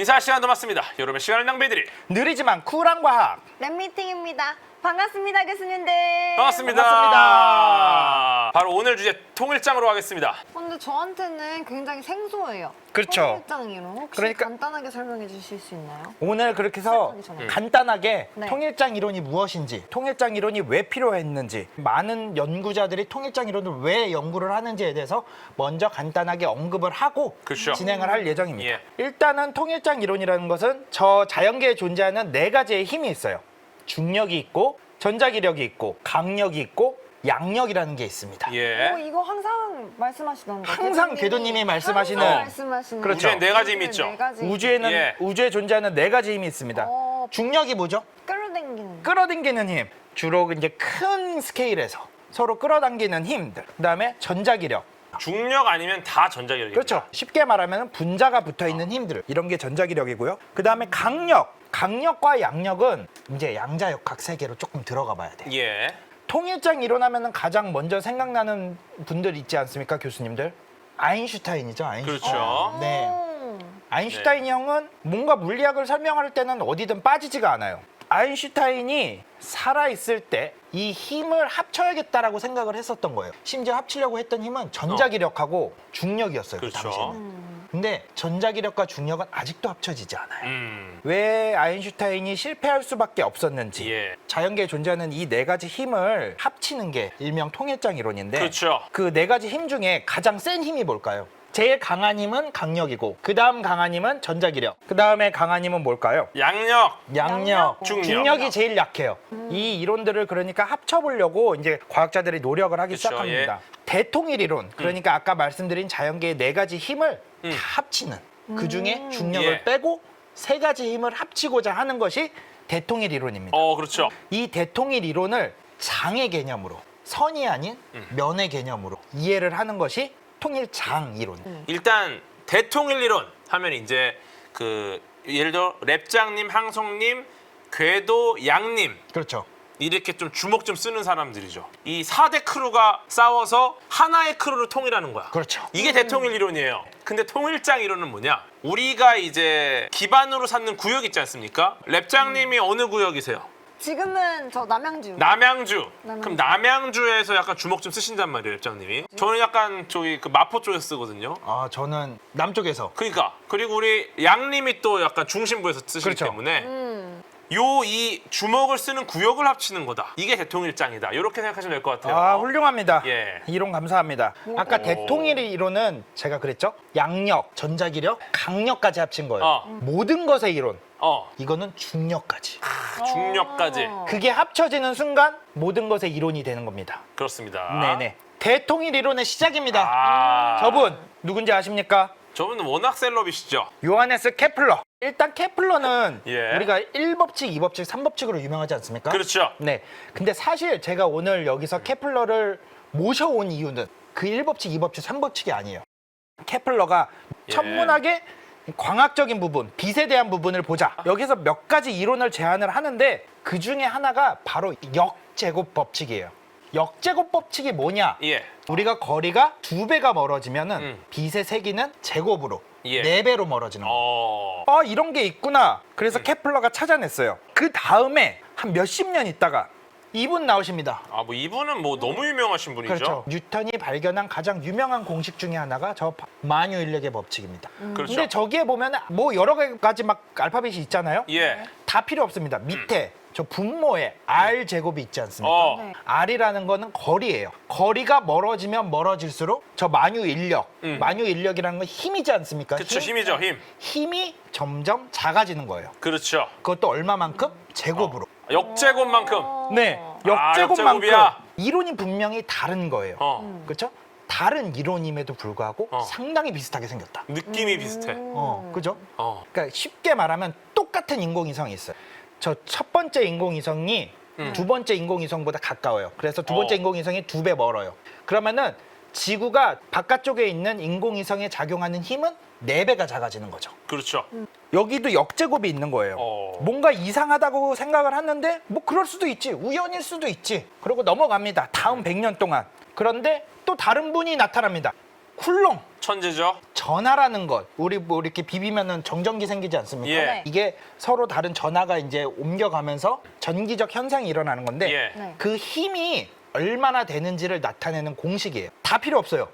인사 시간 남았습니다. 여러분의 시간을 낭비해드릴 느리지만 쿨한 과학. 랩미팅입니다. 반갑습니다, 교수님들. 반갑습니다. 반갑습니다. 바로 오늘 주제 통일장으로 가겠습니다. 근데 저한테는 굉장히 생소해요. 그렇죠. 통일장이요. 혹시 그러니까- 간단하게 설명해 주실 수 있나요? 오늘 그렇게 해서 시작하기 전에. 간단하게 네. 통일장 이론이 무엇인지, 통일장 이론이 왜 필요했는지, 많은 연구자들이 통일장 이론을 왜 연구를 하는지에 대해서 먼저 간단하게 언급을 하고 그렇죠. 진행을 할 예정입니다. 예. 일단은 통일장 이론이라는 것은 저 자연계에 존재하는 네 가지의 힘이 있어요. 중력이 있고, 전자기력이 있고, 강력이 있고, 양력이라는 게 있습니다. 예. 이거 항상 말씀하시던 거. 항상 궤도님이 말씀하시는- 항상 말씀하시는 그렇죠. 우주에 네 가지 힘이 있죠. 네 가지. 우주에는 예. 우주에 존재하는 네 가지 힘이 있습니다. 중력이 뭐죠? 끌어당기는. 끌어당기는 힘. 주로 이제 큰 스케일에서 서로 끌어당기는 힘들. 그다음에 전자기력. 중력 아니면 다 전자기력입니다. 그렇죠. 쉽게 말하면 분자가 붙어 있는 힘들. 이런 게 전자기력이고요. 그다음에 강력. 강력과 양력은 이제 양자역학 세계로 조금 들어가 봐야 돼요. 예. 통일장 이론하면 가장 먼저 생각나는 분들 있지 않습니까, 교수님들? 아인슈타인이죠, 아인슈타인. 그렇죠. 네. 아인슈타인 형은 뭔가 물리학을 설명할 때는 어디든 빠지지가 않아요. 아인슈타인이 살아있을 때 이 힘을 합쳐야겠다라고 생각을 했었던 거예요. 심지어 합치려고 했던 힘은 전자기력하고 중력이었어요. 그 그렇죠. 당시에는. 근데 전자기력과 중력은 아직도 합쳐지지 않아요. 왜 아인슈타인이 실패할 수밖에 없었는지, 예. 자연계에 존재하는 이 네 가지 힘을 합치는 게 일명 통일장 이론인데, 그렇죠. 그 네 가지 힘 중에 가장 센 힘이 뭘까요? 제일 강한 힘은 강력이고, 그 다음 강한 힘은 전자기력, 그 다음에 강한 힘은 뭘까요? 양력. 양력, 중력. 중력이 제일 약해요. 이 이론들을 그러니까 합쳐보려고 이제 과학자들이 노력을 하기 그쵸, 시작합니다. 대통일 이론, 그러니까 아까 말씀드린 자연계의 네 가지 힘을 다 합치는, 그 중에 중력을 예. 빼고 세 가지 힘을 합치고자 하는 것이 대통일 이론입니다. 그렇죠. 이 대통일 이론을 장의 개념으로, 선이 아닌 면의 개념으로 이해를 하는 것이 통일장 이론. 일단 대통일 이론 하면 이제 그 예를 들어 랩장님, 항송님, 궤도, 양님 그렇죠. 이렇게 좀 주먹 좀 쓰는 사람들이죠. 이 4대 크루가 싸워서 하나의 크루를 통일하는 거야. 그렇죠. 이게 대통일 이론이에요. 근데 통일장 이론은 뭐냐? 우리가 이제 기반으로 삼는 구역 있지 않습니까? 랩장님이 어느 구역이세요? 지금은 저 남양주. 남양주. 남양주. 그럼 남양주에서 약간 주먹 좀 쓰신단 말이에요, 랩장님이. 저는 약간 저기 그 마포 쪽에서 쓰거든요. 아, 저는 남쪽에서. 그러니까 그리고 우리 양님이 또 약간 중심부에서 쓰시기 그렇죠. 때문에 이 주먹을 쓰는 구역을 합치는 거다. 이게 대통일장이다. 이렇게 생각하시면 될 것 같아요. 아, 훌륭합니다. 예. 이론 감사합니다. 아까 오. 대통일 이론은 제가 그랬죠? 양력, 전자기력, 강력까지 합친 거예요. 모든 것의 이론. 이거는 중력까지. 중력까지. 그게 합쳐지는 순간 모든 것의 이론이 되는 겁니다. 그렇습니다. 네네. 대통일 이론의 시작입니다. 아. 저분 누군지 아십니까? 저분은 워낙 셀럽이시죠. 요하네스 케플러. 일단 케플러는 예. 우리가 1법칙, 2법칙, 3법칙으로 유명하지 않습니까? 그렇죠. 네. 근데 사실 제가 오늘 여기서 케플러를 모셔온 이유는 그 1법칙, 2법칙, 3법칙이 아니에요. 케플러가 예. 천문학의 광학적인 부분, 빛에 대한 부분을 보자. 여기서 몇 가지 이론을 제안을 하는데 그 중에 하나가 바로 역제곱 법칙이에요. 역제곱 법칙이 뭐냐? 예. 우리가 거리가 2배가 멀어지면은 빛의 세기는 제곱으로 예. 4배로 멀어지는 거예요. 어. 이런 게 있구나. 그래서 케플러가 찾아냈어요. 그 다음에 한 몇십 년 있다가 이분 나오십니다. 뭐 이분은 뭐 너무 유명하신 분이죠. 그렇죠. 뉴턴이 발견한 가장 유명한 공식 중에 하나가 저 만유인력의 법칙입니다. 그렇죠. 근데 저기에 보면 뭐 여러 가지 막 알파벳이 있잖아요. 예. 다 필요 없습니다. 밑에 저 분모에 R 제곱이 있지 않습니까? 네. R이라는 거는 거리예요. 거리가 멀어지면 멀어질수록 저 만유인력, 만유인력이라는 건 힘이지 않습니까? 그쵸, 힘이죠, 힘. 힘이 점점 작아지는 거예요. 그렇죠. 그것도 얼마만큼? 제곱으로. 역제곱만큼. 네, 아, 역제곱만큼. 역제곱이야. 이론이 분명히 다른 거예요. 그렇죠? 다른 이론임에도 불구하고 상당히 비슷하게 생겼다. 느낌이 비슷해. 그죠? 어. 그러니까 쉽게 말하면 똑같은 인공위성이 있어요. 저 첫 번째 인공위성이 두 번째 인공위성보다 가까워요. 그래서 두 번째 인공위성이 2배 멀어요. 그러면은 지구가 바깥쪽에 있는 인공위성에 작용하는 힘은 4배가 작아지는 거죠. 그렇죠. 여기도 역제곱이 있는 거예요. 뭔가 이상하다고 생각을 하는데 뭐 그럴 수도 있지. 우연일 수도 있지. 그러고 넘어갑니다. 다음 100년 동안. 그런데 또 다른 분이 나타납니다. 쿨롱. 천재죠. 전하라는 것, 우리 뭐 이렇게 비비면은 정전기 생기지 않습니까? 예. 네. 이게 서로 다른 전하가 이제 옮겨가면서 전기적 현상이 일어나는 건데 예. 네. 그 힘이 얼마나 되는지를 나타내는 공식이에요. 다 필요 없어요.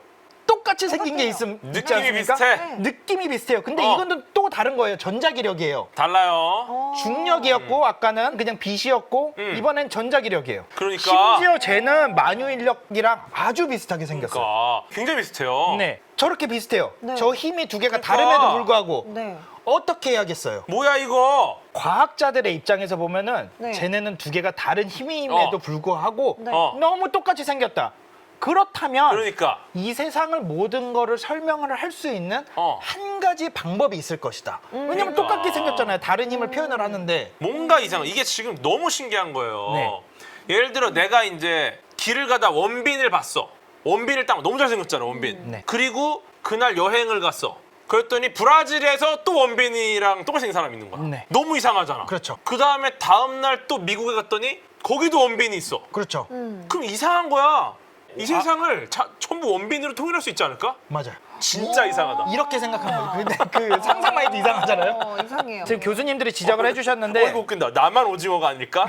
똑같이 생긴 게 있지 느낌이 않습니까? 비슷해. 네. 느낌이 비슷해요. 근데 어. 이거는 또 다른 거예요. 전자기력이에요. 달라요. 중력이었고 아까는 그냥 빛이었고 음. 이번엔 전자기력이에요. 그러니까. 심지어 쟤는 만유인력이랑 아주 비슷하게 생겼어요. 그러니까 굉장히 비슷해요. 네, 저렇게 비슷해요. 네. 저 힘이 두 개가 그러니까. 다름에도 불구하고 네. 어떻게 해야겠어요? 뭐야 이거? 과학자들의 입장에서 보면은 네. 쟤네는 두 개가 다른 힘임에도 어. 불구하고 네. 어. 너무 똑같이 생겼다. 그렇다면 그러니까. 이 세상을 모든 거를 설명을 할 수 있는 어. 한 가지 방법이 있을 것이다. 왜냐면 그러니까. 똑같게 생겼잖아요. 다른 힘을 표현을 하는데. 뭔가 이상해. 이게 지금 너무 신기한 거예요. 네. 예를 들어 내가 이제 길을 가다 원빈을 봤어. 원빈을 딱 너무 잘생겼잖아, 원빈. 네. 그리고 그날 여행을 갔어. 그랬더니 브라질에서 또 원빈이랑 똑같이 생긴 사람이 있는 거야. 네. 너무 이상하잖아. 그렇죠. 그 다음에 다음 날 또 미국에 갔더니 거기도 원빈이 있어. 그렇죠. 그럼 이상한 거야. 이 세상을 전부 원빈으로 통일할 수 있지 않을까? 맞아요. 진짜 이상하다. 이렇게 생각하는 거예요. 근데 그 상상만 해도 이상하잖아요. 이상해요. 지금 교수님들이 지적을 해주셨는데 어이구 웃긴다. 나만 오징어가 아닐까?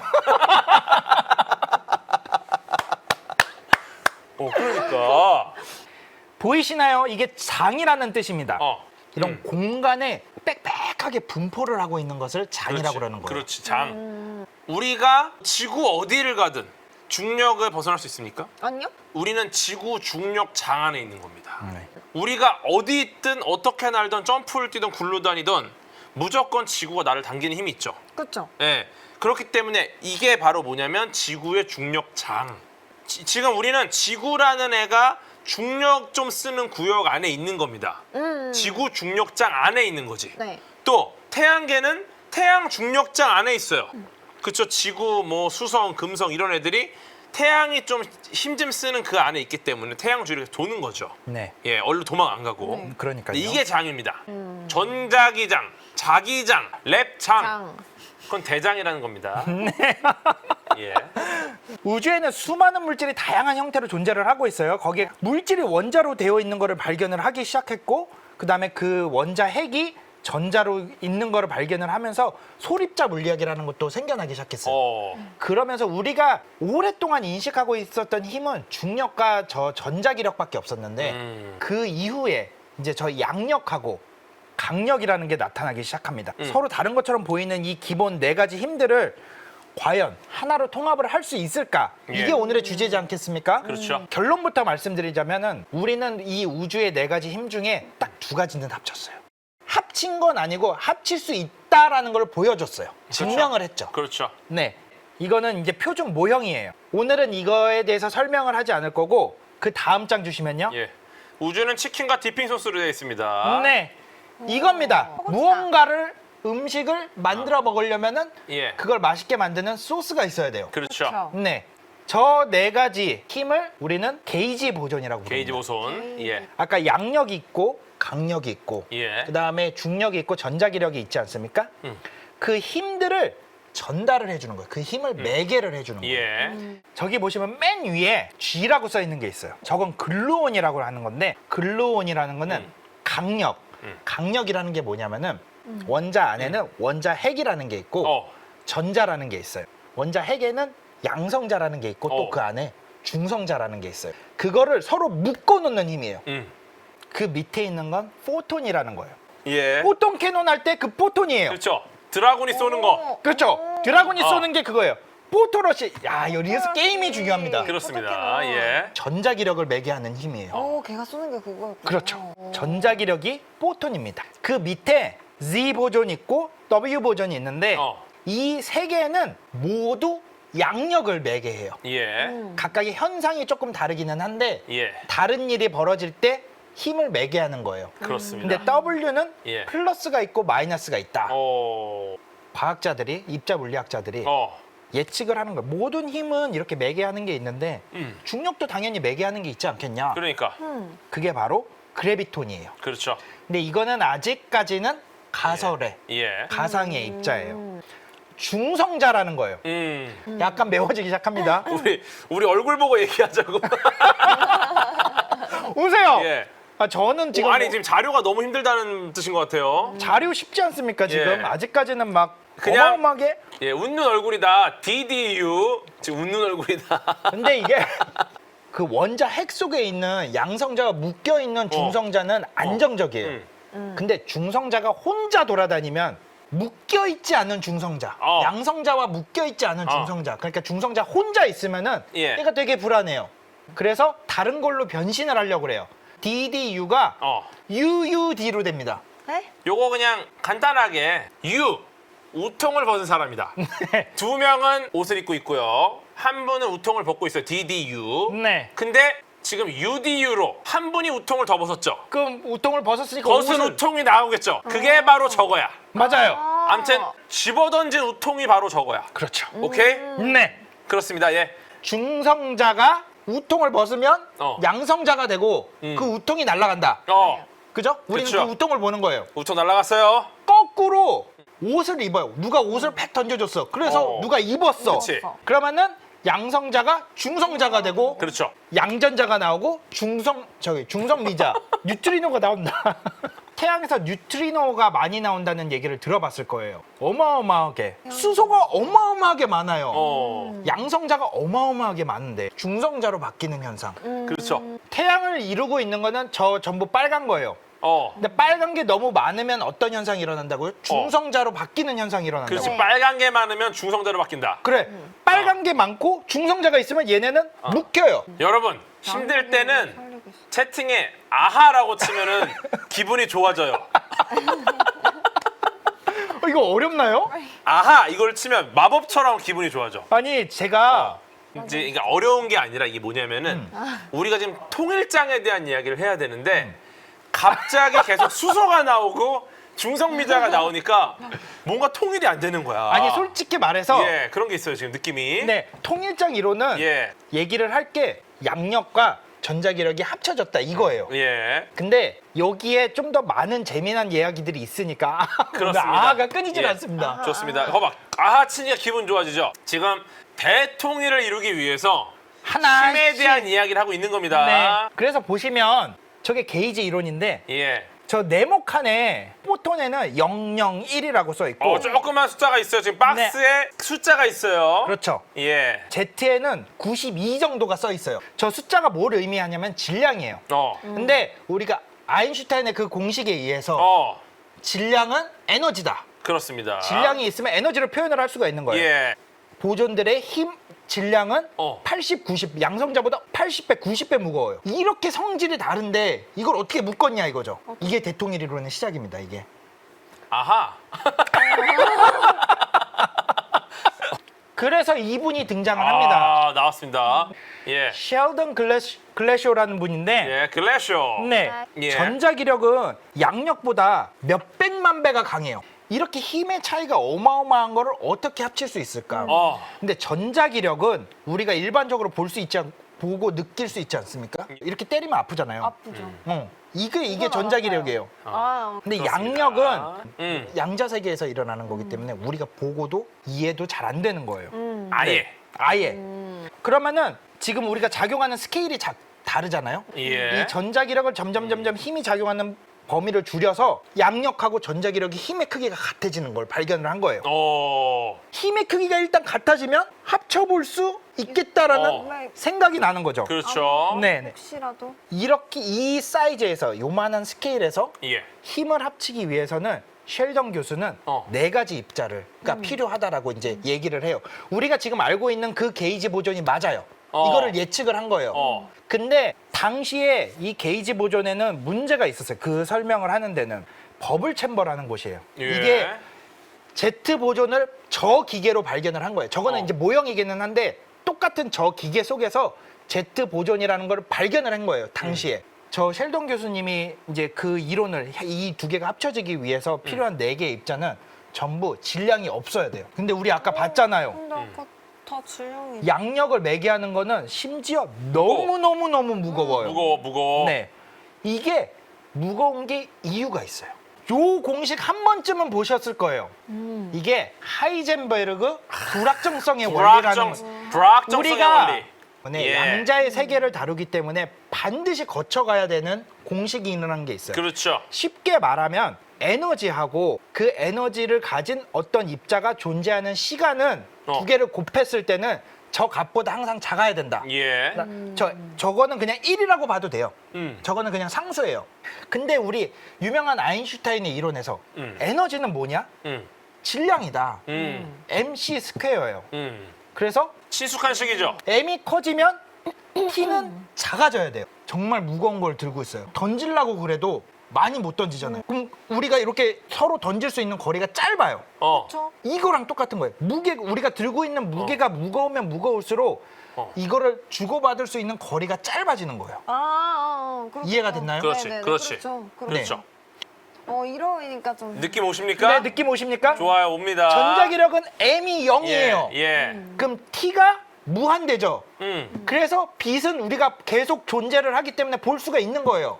그러니까. 보이시나요? 이게 장이라는 뜻입니다. 이런 음. 공간에 빽빽하게 분포를 하고 있는 것을 장이라고 그러는 거예요. 그렇지, 장. 우리가 지구 어디를 가든 중력을 벗어날 수 있습니까? 아니요? 우리는 지구 중력 장 안에 있는 겁니다. 네. 우리가 어디 있든 어떻게 날든 점프를 뛰든 굴러다니든 무조건 지구가 나를 당기는 힘이 있죠. 그렇죠. 예. 그렇기 때문에 이게 바로 뭐냐면 지구의 중력 장. 지금 우리는 지구라는 애가 중력 좀 쓰는 구역 안에 있는 겁니다. 지구 중력장 안에 있는 거지. 네. 또 태양계는 태양 중력장 안에 있어요. 그렇죠. 지구, 뭐 수성, 금성 이런 애들이 태양이 좀 힘 좀 쓰는 그 안에 있기 때문에 태양 주위를 도는 거죠. 네. 예, 얼른 도망 안 가고. 네. 그러니까요. 근데 이게 장입니다. 전자기장, 자기장, 랩장. 장. 그건 대장이라는 겁니다. 예. 우주에는 수많은 물질이 다양한 형태로 존재를 하고 있어요. 거기에 물질이 원자로 되어 있는 거를 발견을 하기 시작했고 그다음에 그 원자 핵이 전자로 있는 거를 발견을 하면서 소립자 물리학이라는 것도 생겨나기 시작했어요. 그러면서 우리가 오랫동안 인식하고 있었던 힘은 중력과 저 전자기력밖에 없었는데 그 이후에 이제 저 양력하고 강력이라는 게 나타나기 시작합니다. 서로 다른 것처럼 보이는 이 기본 네 가지 힘들을 과연 하나로 통합을 할 수 있을까? 예. 이게 오늘의 주제지 않겠습니까? 그렇죠. 결론부터 말씀드리자면은 우리는 이 우주의 네 가지 힘 중에 딱 두 가지는 합쳤어요. 합친 건 아니고 합칠 수 있다라는 걸 보여줬어요. 증명을 했죠. 그렇죠. 네. 이거는 이제 표준 모형이에요. 오늘은 이거에 대해서 설명을 하지 않을 거고 그 다음 장 주시면요. 예. 우주는 치킨과 디핑 소스로 되어 있습니다. 네. 이겁니다. 그렇구나. 무언가를 음식을 만들어 먹으려면은 예. 그걸 맛있게 만드는 소스가 있어야 돼요. 그렇죠. 그렇죠. 네. 저 네 가지 힘을 우리는 게이지 보존이라고 부릅니다. 게이지 보손. 예. 아까 양력이 있고 강력이 있고 예. 그다음에 중력이 있고 전자기력이 있지 않습니까? 그 힘들을 전달을 해주는 거예요. 그 힘을 매개를 해주는 거예요. 예. 저기 보시면 맨 위에 G라고 써 있는 게 있어요. 저건 글루온이라고 하는 건데 글루온이라는 거는 강력. 강력이라는 게 뭐냐면은 원자 안에는 원자 핵이라는 게 있고 전자라는 게 있어요. 원자 핵에는 양성자라는 게 있고 또 그 안에 중성자라는 게 있어요. 그거를 서로 묶어 놓는 힘이에요. 그 밑에 있는 건 포톤이라는 거예요. 예. 포톤 캐논 할 때 그 포톤이에요. 그렇죠. 드라군이 쏘는 거. 그렇죠. 드라군이 쏘는 게 그거예요. 포토러시. 야, 여기서 게임이 중요합니다. 그렇습니다. 예. 전자기력을 매개하는 힘이에요. 오, 걔가 쏘는 게 그거였구나. 그렇죠. 전자기력이 포톤입니다. 그 밑에 Z 보존이 있고 W 보존이 있는데 이 세 개는 모두 양력을 매개해요. 예. 각각의 현상이 조금 다르기는 한데 예. 다른 일이 벌어질 때 힘을 매개하는 거예요. 그렇습니다. 근데 W는 예. 플러스가 있고 마이너스가 있다. 어. 과학자들이, 입자 물리학자들이 예측을 하는 거예요. 모든 힘은 이렇게 매개하는 게 있는데 중력도 당연히 매개하는 게 있지 않겠냐. 그러니까. 그게 바로 그래비톤이에요. 그렇죠. 근데 이거는 아직까지는 가설의 예. 가상의 입자예요. 중성자라는 거예요. 약간 매워지기 시작합니다. 우리 얼굴 보고 얘기하자고. 오세요. 예. 저는 지금 아니 지금 자료가 너무 힘들다는 뜻인 것 같아요. 자료 쉽지 않습니까 지금? 예. 아직까지는 막 그냥- 어마어마하게. 예, 웃는 얼굴이다. DDU 지금 웃는 얼굴이다. 근데 이게 그 원자 핵 속에 있는 양성자가 묶여 있는 중성자는 안정적이에요. 근데 중성자가 혼자 돌아다니면 묶여 있지 않은 중성자, 양성자와 묶여 있지 않은 중성자. 그러니까 중성자 혼자 있으면은 예. 얘가 되게 불안해요. 그래서 다른 걸로 변신을 하려고 그래요. DDU가 UUD로 됩니다. 네? 요거 그냥 간단하게 우통을 벗은 사람이다. 두 명은 옷을 입고 있고요. 한 분은 우통을 벗고 있어요. DDU. 네. 근데 지금 UDU로 한 분이 우통을 더 벗었죠. 그럼 우통을 벗었으니까 벗은 옷을- 우통이 나오겠죠. 그게 바로 저거야. 맞아요. 아무튼 집어던진 우통이 바로 저거야. 그렇죠. 오케이? 네. 그렇습니다. 예. 중성자가 우통을 벗으면 양성자가 되고 음. 그 우통이 날아간다. 그죠? 우리는 그쵸. 그 우통을 보는 거예요. 우통 날라갔어요. 거꾸로 옷을 입어요. 누가 옷을 팩 던져줬어. 그래서 누가 입었어. 그치. 그러면은 양성자가 중성자가 되고 그렇죠. 양전자가 나오고 중성미자 뉴트리노가 나온다. 태양에서 뉴트리노가 많이 나온다는 얘기를 들어봤을 거예요. 어마어마하게 수소가 어마어마하게 많아요. 양성자가 어마어마하게 많은데 중성자로 바뀌는 현상. 그렇죠. 태양을 이루고 있는 거는 저 전부 빨간 거예요. 근데 빨간 게 너무 많으면 어떤 현상이 일어난다고요? 중성자로 바뀌는 현상이 일어난다고. 그렇지. 네. 빨간 게 많으면 중성자로 바뀐다. 그래. 빨간 게 많고 중성자가 있으면 얘네는 묶여요. 여러분, 힘들 때는 살리고 있어. 채팅에 아하라고 치면은 기분이 좋아져요. 이거 어렵나요? 아하 이걸 치면 마법처럼 기분이 좋아져. 아니 제가 이제 이게 어려운 게 아니라 이게 뭐냐면은 우리가 지금 통일장에 대한 이야기를 해야 되는데 갑자기 계속 수소가 나오고 중성미자가 나오니까 뭔가 통일이 안 되는 거야. 아니 솔직히 말해서 예, 그런 게 있어요 지금 느낌이. 네, 통일장 이론은 예, 얘기를 할 게 양력과 전자기력이 합쳐졌다 이거예요. 예. 근데 여기에 좀 더 많은 재미난 이야기들이 있으니까 그렇습니다. 아가 끊이질 예. 않습니다. 좋습니다. 봐봐, 아하 치니까 기분 좋아지죠. 지금 대통일을 이루기 위해서 하나씩. 힘에 대한 이야기를 하고 있는 겁니다. 네. 그래서 보시면 저게 게이지 이론인데 예. 저 네모칸에 포톤에는 001이라고 써 있고 조그만 숫자가 있어요. 지금 박스에 숫자가 있어요. 그렇죠. 예. Z에는 92 정도가 써 있어요. 저 숫자가 뭘 의미하냐면 질량이에요. 근데 우리가 아인슈타인의 그 공식에 의해서 질량은 에너지다. 그렇습니다. 질량이 있으면 에너지를 표현을 할 수가 있는 거예요. 예. 보존들의 힘 질량은 80, 90 양성자보다 80배, 90배 무거워요. 이렇게 성질이 다른데 이걸 어떻게 묶었냐 이거죠. 이게 대통일 이론의 시작입니다. 이게. 아하. 그래서 이분이 등장을 합니다. 나왔습니다. 예. 셸던 글래쇼라는 분인데 예, 글래쇼. 네. 예. 전자기력은 양력보다 몇백만 배가 강해요. 이렇게 힘의 차이가 어마어마한 거를 어떻게 합칠 수 있을까? 근데 전자기력은 우리가 일반적으로 보고 느낄 수 있지 않습니까? 이렇게 때리면 아프잖아요. 아프죠. 이게 이건 전자기력이에요. 근데 그렇습니다. 양력은 양자 세계에서 일어나는 거기 때문에 우리가 보고도 이해도 잘 안 되는 거예요. 아예. 네. 아예. 그러면은 지금 우리가 작용하는 스케일이 다르잖아요. 예. 이 전자기력을 점점 힘이 작용하는 범위를 줄여서 양력하고 전자기력이 힘의 크기가 같아지는 걸 발견을 한 거예요. 힘의 크기가 일단 같아지면 합쳐볼 수 있겠다라는 생각이 나는 거죠. 그렇죠. 네. 혹시라도 이렇게 이 사이즈에서 요만한 스케일에서 예. 힘을 합치기 위해서는 셸던 교수는 네 가지 입자를 그러니까 필요하다라고 이제 얘기를 해요. 우리가 지금 알고 있는 그 게이지 보존이 맞아요. 이거를 예측을 한 거예요. 근데 당시에 이 게이지 보존에는 문제가 있었어요. 그 설명을 하는 데는 버블 챔버라는 곳이에요. 예. 이게 Z 보존을 저 기계로 발견을 한 거예요. 저거는 이제 모형이기는 한데 똑같은 저 기계 속에서 Z 보존이라는 걸 발견을 한 거예요. 당시에. 저 셸던 교수님이 이제 그 이론을 이 두 개가 합쳐지기 위해서 필요한 네 개의 입자는 전부 질량이 없어야 돼요. 근데 우리 아까 봤잖아요. 근데 아까 다 질량이 양력을 매개하는 거는 심지어 너무 무거워요. 무거워. 네. 이게 무거운 게 이유가 있어요. 요 공식 한 번쯤은 보셨을 거예요. 이게 하이젠베르그 불확정성의 원리라는 불확정성의 우리가 원리. 예. 양자의 세계를 다루기 때문에 반드시 거쳐가야 되는 공식이 일어나는 게 있어요. 그렇죠. 쉽게 말하면 에너지하고 그 에너지를 가진 어떤 입자가 존재하는 시간은 두 개를 곱했을 때는 저 값보다 항상 작아야 된다. 예. 저거는 그냥 1이라고 봐도 돼요. 음. 저거는 그냥 상수예요. 근데 우리 유명한 아인슈타인의 이론에서 에너지는 뭐냐? 질량이다. mc 스퀘어예요. 그래서 친숙한 식이죠. m이 커지면 t는 작아져야 돼요. 정말 무거운 걸 들고 있어요. 던지려고 그래도 많이 못 던지잖아요. 그럼 우리가 이렇게 서로 던질 수 있는 거리가 짧아요. 그렇죠. 이거랑 똑같은 거예요. 우리가 들고 있는 무게가 무거우면 무거울수록 이거를 주고받을 수 있는 거리가 짧아지는 거예요. 그렇구나. 이해가 됐나요? 그렇지, 네네네, 그렇지. 그렇죠. 그렇죠. 이러니까 좀. 느낌 오십니까? 네, 느낌 오십니까? 좋아요, 옵니다. 전자기력은 m이 0이에요. 예. 그럼 t가 무한대죠. 음. 그래서 빛은 우리가 계속 존재를 하기 때문에 볼 수가 있는 거예요.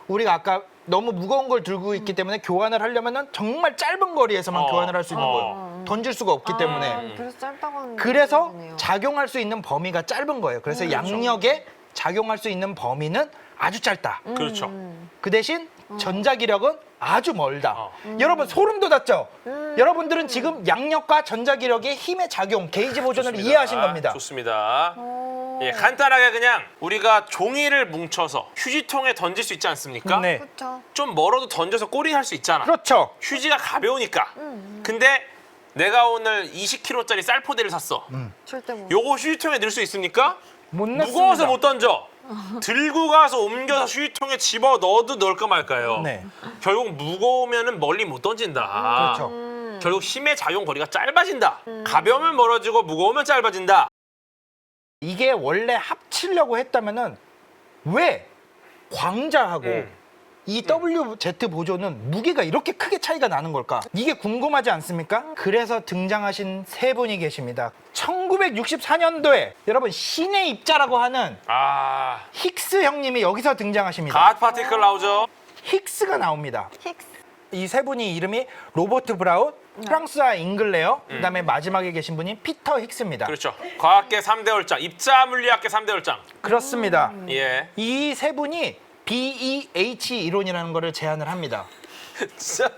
우리가 아까 너무 무거운 걸 들고 있기 때문에 교환을 하려면 정말 짧은 거리에서만 교환을 할 수 있는 거예요. 던질 수가 없기 때문에. 그래서 짧다고 하는 그래서 거네요. 작용할 수 있는 범위가 짧은 거예요. 그래서 양력에 작용할 수 있는 범위는 아주 짧다. 그렇죠. 그 대신 전자기력은 아주 멀다. 여러분 소름 돋았죠? 여러분들은 지금 양력과 전자기력의 힘의 작용, 게이지 보존을 좋습니다. 이해하신 겁니다. 좋습니다. 예, 간단하게 그냥 우리가 종이를 뭉쳐서 휴지통에 던질 수 있지 않습니까? 네. 그렇죠. 좀 멀어도 던져서 꼬리 할 수 있잖아. 그렇죠. 휴지가 가벼우니까. 근데 내가 오늘 20kg짜리 쌀포대를 샀어. 절대 못. 요거 휴지통에 넣을 수 있습니까? 못 넣습니다. 무거워서 못 던져. 들고 가서 옮겨서 휴지통에 집어 넣어도 넣을까 말까요? 네. 결국 무거우면 멀리 못 던진다. 그렇죠. 결국 힘의 작용 거리가 짧아진다. 가벼우면 멀어지고 무거우면 짧아진다. 이게 원래 합치려고 했다면은 왜 광자하고 이 WZ 보존은 무게가 이렇게 크게 차이가 나는 걸까? 이게 궁금하지 않습니까? 그래서 등장하신 세 분이 계십니다. 1964년도에 여러분 신의 입자라고 하는 힉스 형님이 여기서 등장하십니다. 갓 파티클 나오죠. 힉스가 나옵니다. 힉스. 이 세 분이 이름이 로버트 브라운, 프랑스와 잉글레어, 그다음에 마지막에 계신 분이 피터 힉스입니다. 그렇죠. 과학계 3대 얼짱, 입자 물리학계 3대 얼짱. 그렇습니다. 예. 이 세 분이 BEH 이론이라는 거를 제안을 합니다. 진짜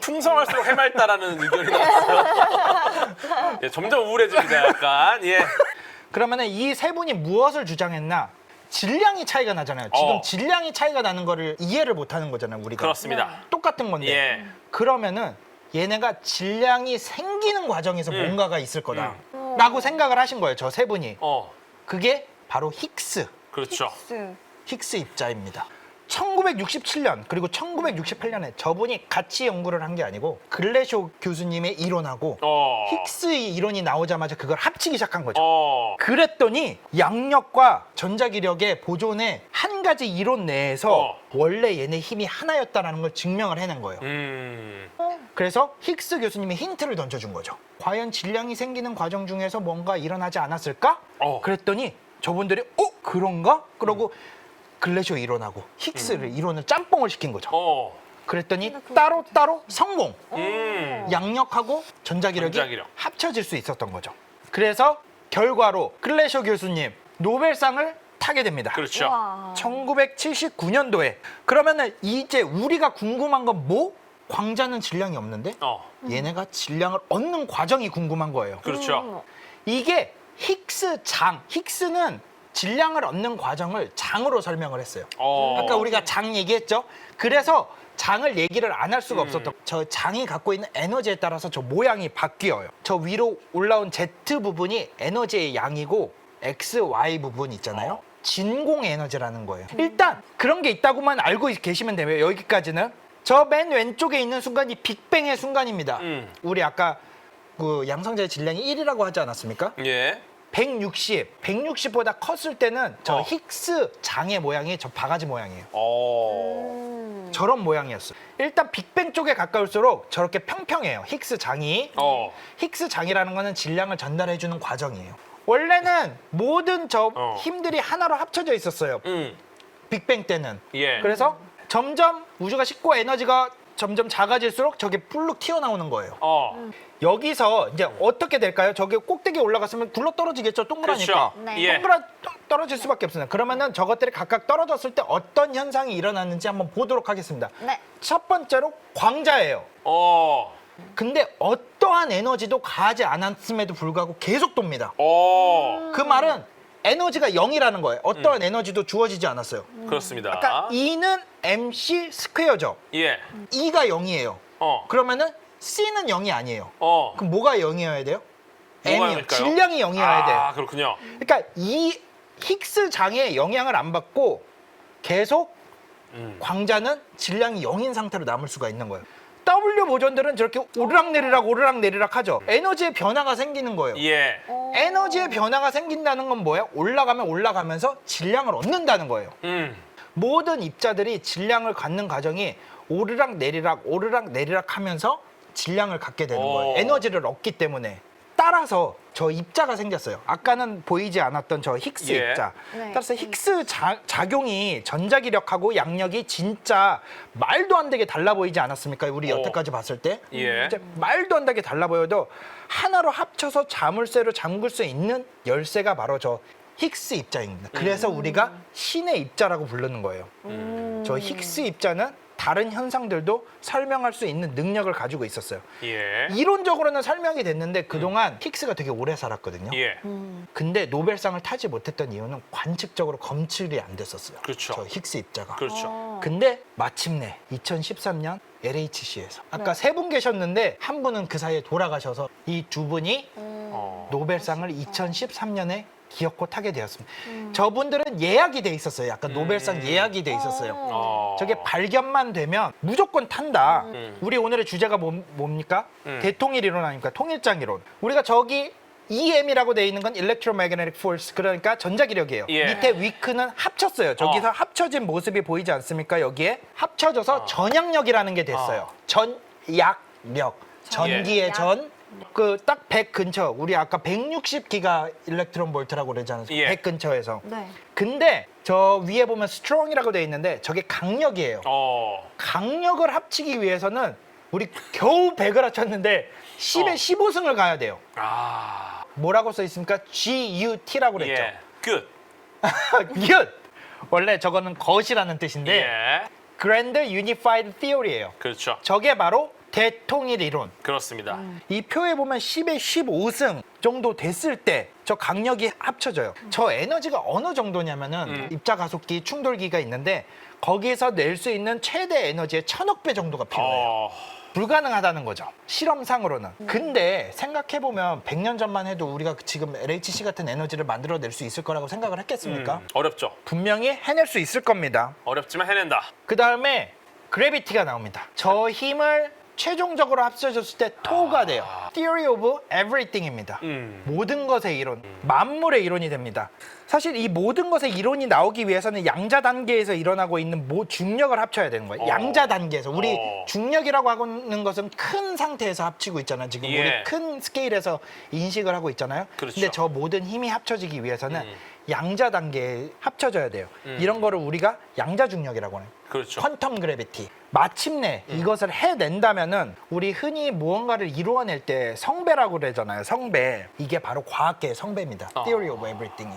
풍성할수록 해맑다라는 의견이 나왔어요. 예, 점점 우울해집니다, 약간. 예. 그러면은 이 세 분이 무엇을 주장했나? 질량이 차이가 나잖아요. 지금 질량이 차이가 나는 거를 이해를 못 하는 거잖아요, 우리가. 그렇습니다. 똑같은 건데. 예. 그러면은 얘네가 질량이 생기는 과정에서 뭔가가 있을 거다. 라고 생각을 하신 거예요, 저 세 분이. 그게 바로 힉스. 그렇죠. 힉스 입자입니다. 1967년 그리고 1968년에 저분이 같이 연구를 한 게 아니고 글래쇼 교수님의 이론하고 힉스의 이론이 나오자마자 그걸 합치기 시작한 거죠. 그랬더니 양력과 전자기력의 보존의 한 가지 이론 내에서 원래 얘네 힘이 하나였다는 걸 증명을 해낸 거예요. 그래서 힉스 교수님이 힌트를 던져준 거죠. 과연 질량이 생기는 과정 중에서 뭔가 일어나지 않았을까? 그랬더니 저분들이 그런가? 그러고 글래쇼 이론하고 힉스를 이론을 짬뽕을 시킨 거죠. 그랬더니 따로따로 성공! 양력하고 전자기력이 합쳐질 수 있었던 거죠. 그래서 결과로 글래쇼 교수님 노벨상을 타게 됩니다. 그렇죠. 1979년도에. 그러면은 이제 우리가 궁금한 건 뭐? 광자는 질량이 없는데 얘네가 질량을 얻는 과정이 궁금한 거예요. 그렇죠. 이게 힉스는 질량을 얻는 과정을 장으로 설명을 했어요. 아까 우리가 장 얘기했죠? 그래서 장을 얘기를 안 할 수가 없었던 저 장이 갖고 있는 에너지에 따라서 저 모양이 바뀌어요. 저 위로 올라온 Z 부분이 에너지의 양이고 X, Y 부분 있잖아요. 진공 에너지라는 거예요. 일단 그런 게 있다고만 알고 계시면 돼요. 여기까지는. 저 맨 왼쪽에 있는 순간이 빅뱅의 순간입니다. 우리 아까 그 양성자의 질량이 1이라고 하지 않았습니까? 예. 160보다 컸을 때는 저 힉스 장의 모양이 저 바가지 모양이에요. 저런 모양이었어요. 일단 빅뱅 쪽에 가까울수록 저렇게 평평해요. 힉스 장이. 힉스 장이라는 거는 질량을 전달해주는 과정이에요. 원래는 모든 저 힘들이 하나로 합쳐져 있었어요. 빅뱅 때는. 예. 그래서 점점 우주가 식고 에너지가 점점 작아질수록 저게 불룩 튀어나오는 거예요. 여기서 이제 네. 어떻게 될까요? 저게 꼭대기에 올라갔으면 굴러 떨어지겠죠. 동그라니까. 그렇죠. 네. 예. 떨어질 수밖에 없습니다. 그러면은 저것들이 각각 떨어졌을 때 어떤 현상이 일어나는지 한번 보도록 하겠습니다. 네. 첫 번째로 광자예요. 근데 어떠한 에너지도 가하지 않았음에도 불구하고 계속 돕니다. 그 말은 에너지가 0이라는 거예요. 어떠한 에너지도 주어지지 않았어요. 그렇습니다. 아까 E는 MC 스퀘어죠. 예. E가 0이에요. 그러면은 C는 0이 아니에요. 그럼 뭐가 0이어야 돼요? 뭐가 M이요. 0일까요? 질량이 0이어야 돼요. 그렇군요. 그러니까 이 힉스 장에 영향을 안 받고 계속 광자는 질량이 0인 상태로 남을 수가 있는 거예요. W 보존들은 저렇게 오르락내리락 하죠. 에너지의 변화가 생기는 거예요. 예. 에너지의 변화가 생긴다는 건 뭐예요? 올라가면 올라가면서 질량을 얻는다는 거예요. 모든 입자들이 질량을 갖는 과정이 오르락내리락 하면서 질량을 갖게 되는 거예요. 에너지를 얻기 때문에. 따라서 저 입자가 생겼어요. 아까는 보이지 않았던 저 힉스 예. 입자. 네. 따라서 힉스 작용이 전자기력하고 양력이 진짜 말도 안 되게 달라 보이지 않았습니까? 우리 여태까지 봤을 때. 예. 이제 말도 안 되게 달라 보여도 하나로 합쳐서 자물쇠로 잠글 수 있는 열쇠가 바로 저 힉스 입자입니다. 그래서 우리가 신의 입자라고 부르는 거예요. 저 힉스 입자는 다른 현상들도 설명할 수 있는 능력을 가지고 있었어요. 예. 이론적으로는 설명이 됐는데 그동안 힉스가 되게 오래 살았거든요. 예. 근데 노벨상을 타지 못했던 이유는 관측적으로 검출이 안 됐었어요. 그렇죠. 저 힉스 입자가. 그렇죠. 근데 마침내 2013년 LHC에서 아까 세 분 계셨는데 한 분은 그 사이에 돌아가셔서 이 두 분이 노벨상을 2013년에 기어코 타게 되었습니다. 저분들은 예약이 돼 있었어요. 약간 노벨상 예약이 돼 있었어요. 저게 발견만 되면 무조건 탄다. 우리 오늘의 주제가 뭡니까? 대통일 이론 아닙니까? 통일장 이론. 우리가 저기 EM이라고 돼 있는 건 Electromagnetic Force, 그러니까 전자기력이에요. 예. 밑에 위크는 합쳤어요. 저기서 합쳐진 모습이 보이지 않습니까? 여기에 합쳐져서 전향력이라는 게 됐어요. 전약력. 전기의 예. 전. 그 딱 100 근처. 우리 아까 160기가 일렉트론 볼트라고 그러지 않았어요? 예. 100 근처에서. 네. 근데 저 위에 보면 strong이라고 돼 있는데 저게 강력이에요. 강력을 합치기 위해서는 우리 겨우 100을 합쳤는데 10에 15승을 가야 돼요. 뭐라고 써 있습니까? GUT라고 그랬죠. 예. 굿. 굿! 원래 저거는 것이라는 뜻인데 예. Grand Unified Theory예요. 그렇죠. 저게 바로 대통일 이론. 그렇습니다. 이 표에 보면 10에 15승 정도 됐을 때 저 강력이 합쳐져요. 저 에너지가 어느 정도냐면은 입자 가속기, 충돌기가 있는데 거기에서 낼 수 있는 최대 에너지의 1000억 배 정도가 필요해요. 불가능하다는 거죠. 실험상으로는. 근데 생각해보면 100년 전만 해도 우리가 지금 LHC 같은 에너지를 만들어낼 수 있을 거라고 생각을 했겠습니까? 어렵죠. 분명히 해낼 수 있을 겁니다. 어렵지만 해낸다. 그 다음에 그래비티가 나옵니다. 저 힘을 최종적으로 합쳐졌을 때 토가 돼요. Theory of Everything입니다. 모든 것의 이론, 만물의 이론이 됩니다. 사실 이 모든 것의 이론이 나오기 위해서는 양자 단계에서 일어나고 있는 중력을 합쳐야 되는 거예요. 양자 단계에서. 우리 중력이라고 하는 것은 큰 상태에서 합치고 있잖아요. 지금 예. 우리 큰 스케일에서 인식을 하고 있잖아요. 그렇죠. 근데 저 모든 힘이 합쳐지기 위해서는 양자 단계에 합쳐져야 돼요. 이런 거를 우리가 양자 중력이라고 해요. 그렇죠. 퀀텀 그래비티. 마침내 이것을 해낸다면은 우리 흔히 무언가를 이루어낼 때 성배라고 그러잖아요. 성배. 이게 바로 과학계의 성배입니다. Theory of Everything이.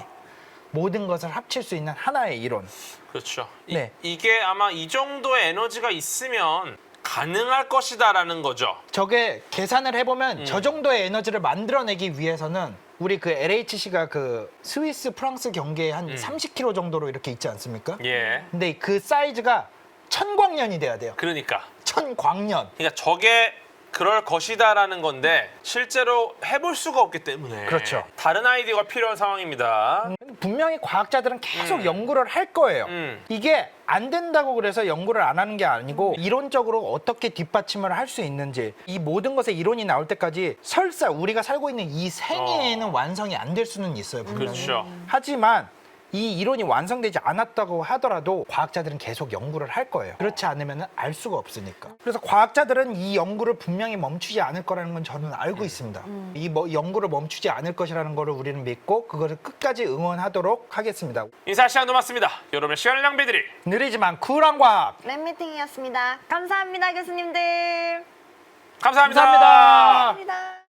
모든 것을 합칠 수 있는 하나의 이론. 그렇죠. 네. 이게 아마 이 정도의 에너지가 있으면 가능할 것이다라는 거죠. 저게 계산을 해보면 저 정도의 에너지를 만들어내기 위해서는 우리 그 LHC가 그 스위스 프랑스 경계에 한 30km 정도로 이렇게 있지 않습니까? 예. 근데 그 사이즈가 1000광년이 돼야 돼요. 그러니까 1000광년. 그러니까 저게 그럴 것이다라는 건데 실제로 해볼 수가 없기 때문에 그렇죠. 다른 아이디어가 필요한 상황입니다. 분명히 과학자들은 계속 연구를 할 거예요. 이게 안 된다고 그래서 연구를 안 하는 게 아니고 이론적으로 어떻게 뒷받침을 할 수 있는지 이 모든 것의 이론이 나올 때까지 설사 우리가 살고 있는 이 생애에는 완성이 안 될 수는 있어요. 분명히. 그렇죠. 하지만 이 이론이 완성되지 않았다고 하더라도 과학자들은 계속 연구를 할 거예요. 그렇지 않으면 알 수가 없으니까. 그래서 과학자들은 이 연구를 분명히 멈추지 않을 거라는 건 저는 알고 있습니다. 이 연구를 멈추지 않을 것이라는 거를 우리는 믿고 그거를 끝까지 응원하도록 하겠습니다. 인사 시간도 맞습니다. 여러분의 시간을 낭비드릴 느리지만 쿨한 과학. 랩미팅이었습니다. 감사합니다, 교수님들. 감사합니다. 감사합니다. 감사합니다.